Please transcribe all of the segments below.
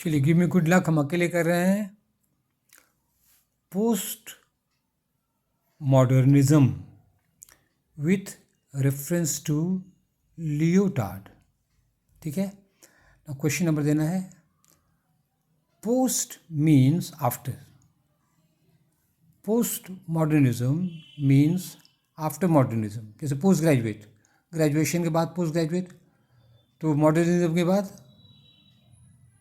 चलिए, give me good luck हम अकेले कर रहे हैं। Post modernism with reference to Lyotard. ठीक है ना, क्वेश्चन नंबर देना है। Post means after. Post modernism means after modernism. जैसे पोस्ट ग्रेजुएट, ग्रेजुएशन के बाद पोस्ट ग्रेजुएट, तो मॉडर्निज्म के बाद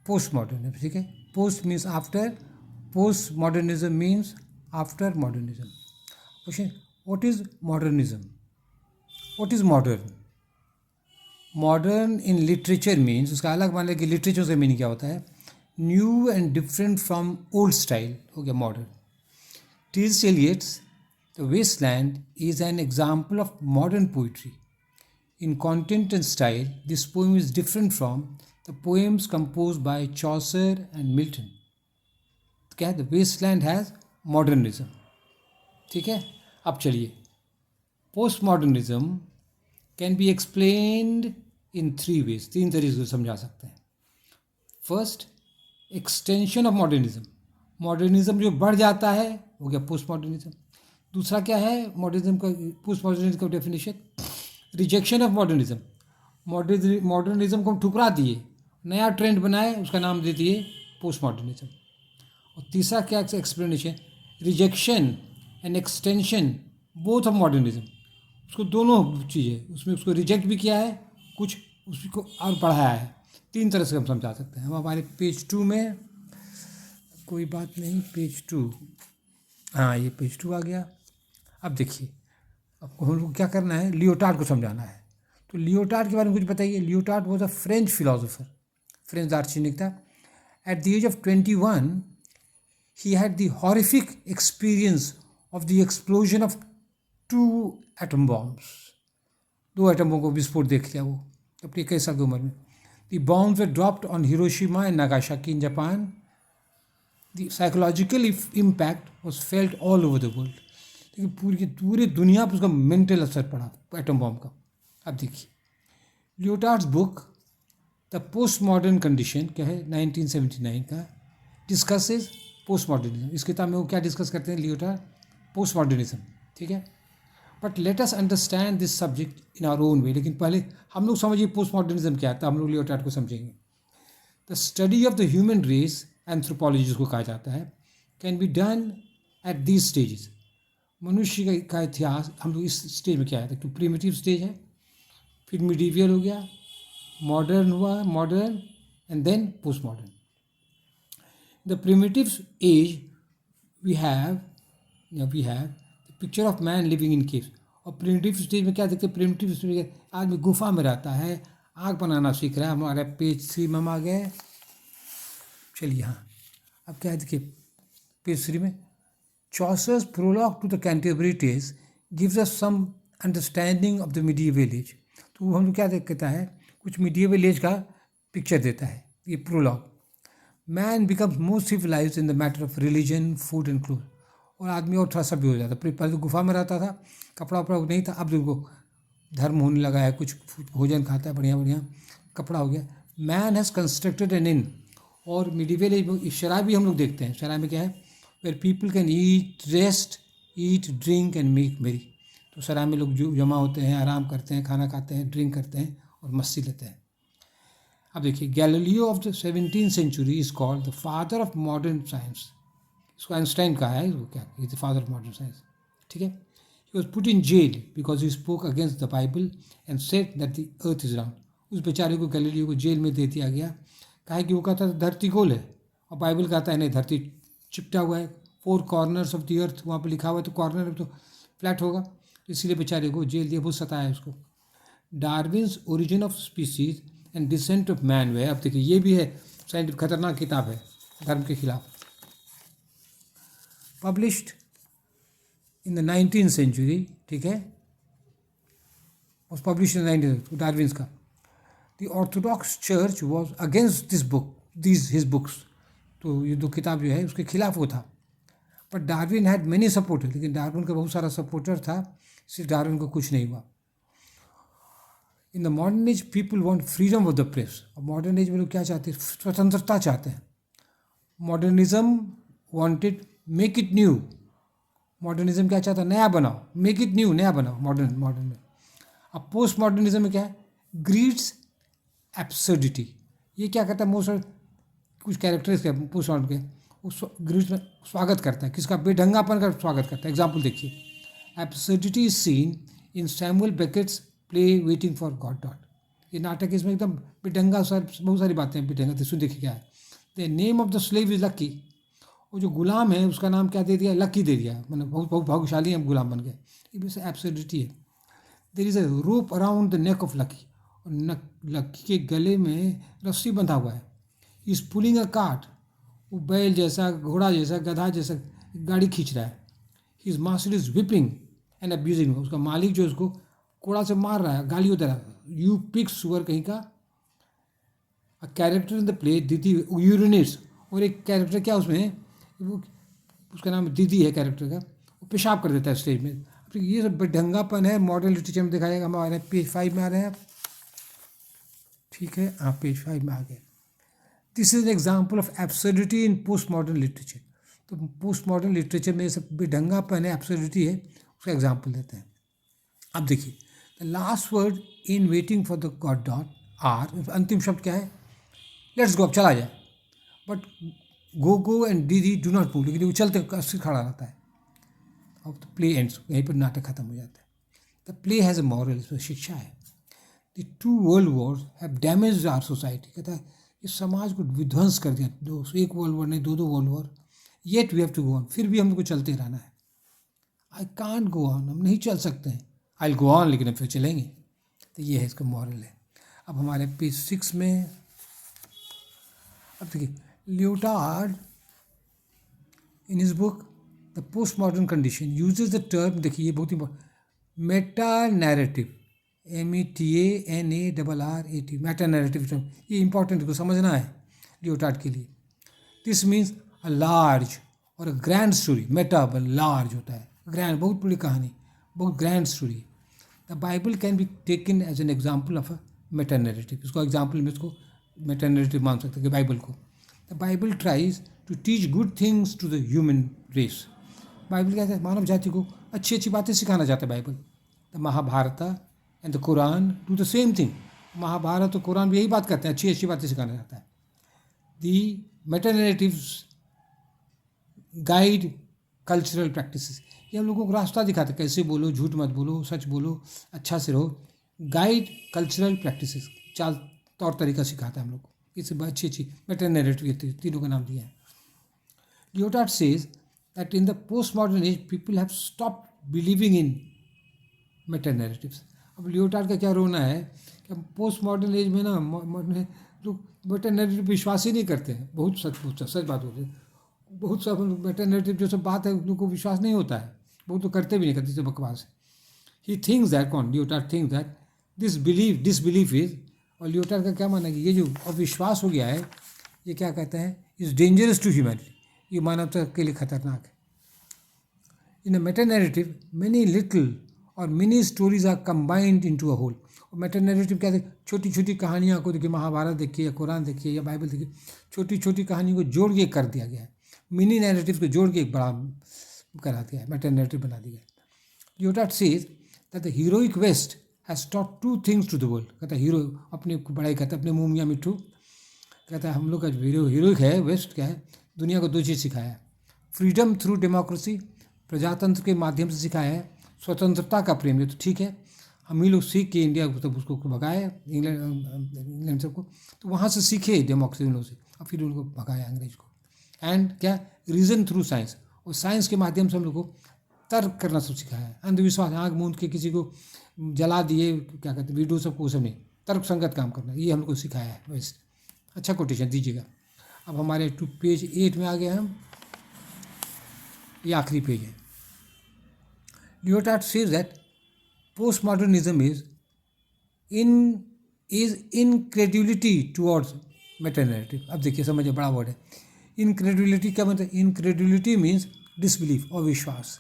पोस्ट मॉडर्निज्म। ठीक है, post means after, post modernism means after modernism. Question, what is modernism? What is modern? Modern in literature means, उसका अलग मान लिया कि लिटरेचर से मीनिंग क्या होता है, new and different from old style हो गया modern. T.S.. Eliot's The Wasteland is an example of modern poetry. In content and style, this poem is different from the poems composed by Chaucer and Milton. क्या है? The Wasteland has modernism. ठीक है, अब चलिए, post modernism can be explained in 3 ways, 3 तरीके से समझा सकते हैं। First, extension of modernism. Modernism जो बढ़ जाता है हो गया पोस्ट मॉडर्निज्म। दूसरा क्या है मॉडर्निज्म का, पोस्ट मॉडर्निज्म का definition, rejection of modernism. Modernism को हम ठुकरा दिए, नया ट्रेंड बनाए, उसका नाम दे दिए पोस्ट मॉडर्निज्म। और तीसरा क्या explanation, rejection and extension both of modernism. उसको दोनों चीज़ें, उसमें उसको रिजेक्ट भी किया है, कुछ उसको और बढ़ाया है। 3 तरह से हम समझा सकते हैं। हम हमारे पेज 2 में, कोई बात नहीं, पेज 2, हाँ ये पेज 2 आ गया। अब देखिए, आपको हम लोग क्या करना है, लियोटार्ड को समझाना है। तो लियोटार्ड के बारे में कुछ बताइए। Lyotard was a French philosopher, French दार्शनिक था। At the age of 21 he had the horrific experience of the explosion of 2 atom bombs. 2 एटमों को विस्फोट देख लिया वो अपनी 21 साल की उम्र में। The bombs were dropped on Hiroshima and Nagasaki in Japan. The psychological impact was felt all over the world. लेकिन पूरी दुनिया पर उसका मेंटल असर पड़ा एटम बॉम्ब का। अब देखिए, Lyotard's book the post modern condition क्या है 1979 का, डिस्कसेस पोस्ट मॉडर्निज्म। इस किताब में वो क्या डिस्कस करते हैं लियोटार्ड, पोस्ट मॉडर्निज्म। ठीक है, but let us understand this subject in our own way. लेकिन पहले हम लोग समझिए पोस्ट मॉडर्निज्म क्या है, हम लोग लियोटार्ड को समझेंगे। The study of the human race, anthropology जिसको कहा जाता है, can be done at these stages. मनुष्य का इतिहास हम लोग इस स्टेज में क्या है, तो प्रिमिटिव स्टेज है, फिर मिडीवियल हो गया, मॉडर्न हुआ, modern and then post modern. The primitive age we have the picture of man living in caves. और प्रिमिटिव स्टेज में क्या देखते हैं, प्रिमिटिव स्टेज में आदमी गुफा में रहता है, आग बनाना सीख रहा है। हमारे पेज 3 में हम आ गए। चलिए हाँ, अब क्या है देखिए पेज 3 में, Chaucer's prologue to the Canterbury Tales gives us some understanding of the medieval age. तो वो हम लोग क्या देखता है, कुछ medieval age का पिक्चर देता है ये prologue. Man becomes more civilized in the matter of religion, food and clothes. और आदमी और थोड़ा सभ्य हो जाता है। पहले तो गुफा में रहता था, कपड़ा वपड़ा नहीं था, अब देखो धर्म होने लगा है, कुछ भोजन खाता है, बढ़िया बढ़िया कपड़ा हो गया। मैन हैज़ कंस्ट्रक्टेड एन इन। और मिडीवल एज में शराब भी हम लोग देखते हैं। शराब में क्या है, where people can eat, rest, eat, drink and make merry. तो सराय में लोग जो जमा होते हैं, आराम करते हैं, खाना खाते हैं, ड्रिंक करते हैं और मस्ती लेते हैं। अब देखिए, Galileo of the 17th century is called the father of modern science. इसको आइंस्टाइन कहा है, वो क्या, is the father of modern science. ठीक है, he was put in jail because he spoke against the Bible and said that the earth is round. उस बेचारे को, गैलीलियो को जेल में दे दिया गया। कहा कि वो कहता था धरती गोल है, और बाइबल कहता है नहीं, धरती चिपटा हुआ है, 4 कॉर्नर्स ऑफ द अर्थ वहाँ पे लिखा हुआ है, तो कॉर्नर में तो फ्लैट होगा, तो इसीलिए बेचारे को जेल दिया, बहुत सताया उसको। Darwin's origin of species and descent of man वे। अब देखिए ये भी है साइंटिफिक खतरनाक किताब है, धर्म के खिलाफ। Published in the 19th century, ठीक है, was published in 19th, Darwin's का। The orthodox church was against this book, his books. तो ये 2 किताब जो है उसके खिलाफ वो था। But Darwin had many supporter, लेकिन डार्विन का बहुत सारा सपोर्टर था, सिर्फ डार्विन को कुछ नहीं हुआ। In the modern age people want freedom of the press. और मॉडर्न एज में लोग क्या चाहते हैं, स्वतंत्रता चाहते हैं। Modernism wanted make it new. Modernism क्या चाहता है? नया बनाओ, मेक इट न्यू, नया बनाओ मॉडर्न मॉडर्न में। अब पोस्ट मॉडर्निज्म में क्या है? Grids absurdity. ये क्या करता है? मोस्ट कुछ कैरेक्टर्स के पोस्ट मॉडर्न के उस ग्रीड्स में स्वागत करता है, किसका? बेढंगापन का स्वागत करता है। एग्जाम्पल देखिए, absurdity is seen in Samuel Beckett's play waiting for God. ये नाटक, इसमें एकदम बेढंगा बहुत सारी बातें बेढंगा थी। सुन देखिए क्या है, the name of the slave is lucky. वो जो गुलाम है उसका नाम क्या दे दिया? लकी दे दिया, मतलब बहुत बहुत भाग्यशाली है, गुलाम बन गए। ये भी एब्सर्डिटी है। There is a rope around the neck of Lucky, और लकी के गले में रस्सी बंधा हुआ है। इज पुलिंग अ कार्ट, वो बैल जैसा, घोड़ा जैसा, गधा जैसा गाड़ी खींच रहा है। His master is whipping and abusing, उसका मालिक जो उसको कोड़ा से मार रहा है, गालियों दे रहा है। यू पिग सुअर कहीं का। A character in the play दीदी यूरिनेट्स, और एक कैरेक्टर क्या उसमें, वो उसका नाम दीदी है कैरेक्टर का, वो पेशाब कर देता है स्टेज में। तो ये सब बेढंगापन है, मॉडर्न लिटरेचर में दिखाया। हम आ रहे हैं पेज 5 में आ रहे हैं आप, ठीक है, आप पेज 5 में आ गए। This is an example of absurdity in post modern literature. तो पोस्ट मॉडर्न लिटरेचर में ये सब बेढंगापन है, एब्सर्डिटी है, उसका एग्जाम्पल देते हैं। अब देखिए, the last word in waiting for the God dot are, अंतिम शब्द क्या है? लेट्स गो, अब चला जाए। बट गो एंड दीदी डू नॉट मूव, लेकिन वो चलते अस्थिर खड़ा रहता है। अब द प्ले एंड्स, यहीं पर नाटक खत्म हो जाता है। The play has a moral, इसमें शिक्षा है। The two world wars have damage our society, कहता है इस समाज को विध्वंस कर दिया। एक वर्ल्ड वॉर नहीं, दो world war. Yet we have to go on, फिर भी हमको चलते रहना है। आई कांट गो ऑन, हम नहीं चल सकते हैं। आई विल गो ऑन, लेकिन हम फिर चलेंगे। तो ये है इसका मॉरल है। अब हमारे पेज 6 में, अब देखिए, Lyotard in his book the post modern condition uses the term, देखिए ये बहुत ही meta narrative, METANARRAT, meta narrative term, ये इंपॉर्टेंट को समझना है लियोटार्ड के लिए। दिस मीन्स अ लार्ज और a grand story. Meta large होता है, ग्रैंड बहुत बड़ी कहानी, बहुत grand story. The Bible can be taken as an example of a meta narrative, इसको एग्जाम्पल में इसको मेटा नैरेटिव मान सकते हैं कि बाइबल को। The Bible tries to teach good things to the human race. Bible क्या है? मानव जाति को अच्छी अच्छी बातें सिखाना चाहता है Bible. The Mahabharata and the Quran do the same thing. Mahabharata और कुरान भी यही बात करते हैं, अच्छी अच्छी बातें सिखाना चाहता है। The meta narratives guide cultural practices, ये हम लोगों को रास्ता दिखाते हैं, कैसे बोलो, झूठ मत बोलो, सच बोलो, अच्छा से रहो। गाइड कल्चरल प्रैक्टिसेस, चाल तौर तरीका सिखाता है हम लोग को। इससे अच्छी अच्छी मेटा नैरेटिव तीनों का नाम दिया है। Lyotard says that in the post modern age people have stopped believing in Meta narratives. अब लियोटार्ड का क्या रोना है कि पोस्ट मॉडर्न एज में ना लोग मेटा नैरेटिव विश्वास ही नहीं करते हैं। बहुत सच बात होती है। बहुत सब मेटा नैरेटिव जो सब बात है उन लोगों को विश्वास नहीं होता है, बहुत तो करते भी नहीं, करते से बकवास है। ही थिंक्स दैट, कौन? Leotard thinks that disbelief is, और लियोटार्ड का क्या मानना है कि ये जो अविश्वास हो गया है, ये क्या कहते हैं, इज डेंजरस टू ह्यूमैनिटी, ये मानवता के लिए खतरनाक है। In a meta narrative many little और mini stories are combined into a whole. और मेटा नैरेटिव क्या है? छोटी छोटी कहानियों को देखिए, महाभारत देखिए या कुरान देखिए या बाइबल देखिए, छोटी छोटी कहानियों को जोड़ के कर दिया गया है। मिनी नैरेटिव को जोड़ के एक बड़ा करा दिया है, मेटा नैरेटिव बना दिया है। Lyotard says that the heroic west has taught two things to the world. कहता है हीरो अपनी बड़ाई कहता है, अपने मुँह मियाँ मिट्ठू कहता है हम लोग का हीरोइक है वेस्ट क्या है, दुनिया को दो चीज़ सिखाया है। फ्रीडम थ्रू डेमोक्रेसी, प्रजातंत्र के माध्यम से सिखाया है। स्वतंत्रता का प्रेम, ये तो ठीक है, हम ही लोग सीख के इंडिया को तब उसको भगाए, इंग्लैंड सबको, तो वहाँ से सीखे डेमोक्रेसी उन लोगों से, और फिर उनको भगाया अंग्रेज को। एंड क्या? रीज़न थ्रू साइंस, और साइंस के माध्यम से हम लोग को तर्क करना सब सिखाया है। अंधविश्वास, आँख मूंद के किसी को जला दिए, क्या कहते हैं, वीडियो सबको सब नहीं, तर्क संगत काम करना, ये हम लोग को सिखाया है। वैसे अच्छा कोटेशन दीजिएगा। अब हमारे पेज 8 में आ गए हम, ये आखिरी पेज है। Lyotard says that postmodernism is incredulity towards meta narrative। अब देखिए समझिए, बड़ा वर्ड है इनक्रेडुलिटी। क्या मतलब? इनक्रेडुलिटी मीन्स डिसबिलीफ और विश्वास।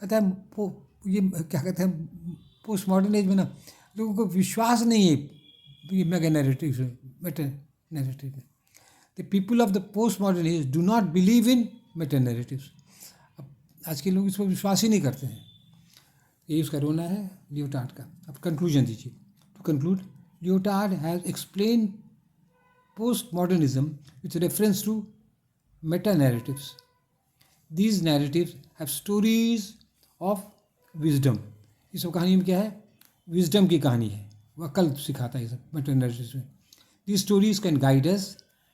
कहता है ये क्या कहते हैं, पोस्ट मॉडर्न एज में ना लोगों को विश्वास नहीं है ये मेगा नैरेटिव में, मेटा नैरेटिव में। The people of the post modern age do not believe in Meta narratives. अब आज के लोग इस पर विश्वास ही नहीं करते हैं। यही उसका रोना है लियोटार्ड का। अब कंक्लूजन दीजिए। To conclude, Lyotard has explain post modernism with reference to meta narratives. These narratives have stories of wisdom. इस कहानी में क्या है? विजडम की कहानी है, वह अकल सिखाता है। सब मेटा नैरेटिव्स में these stories can guide us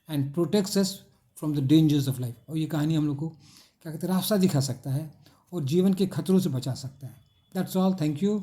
and protects us from the dangers of life. और ये कहानी हम लोग को क्या कहते हैं, रास्ता दिखा सकता है और जीवन के खतरों से बचा सकता है। That's all. Thank you.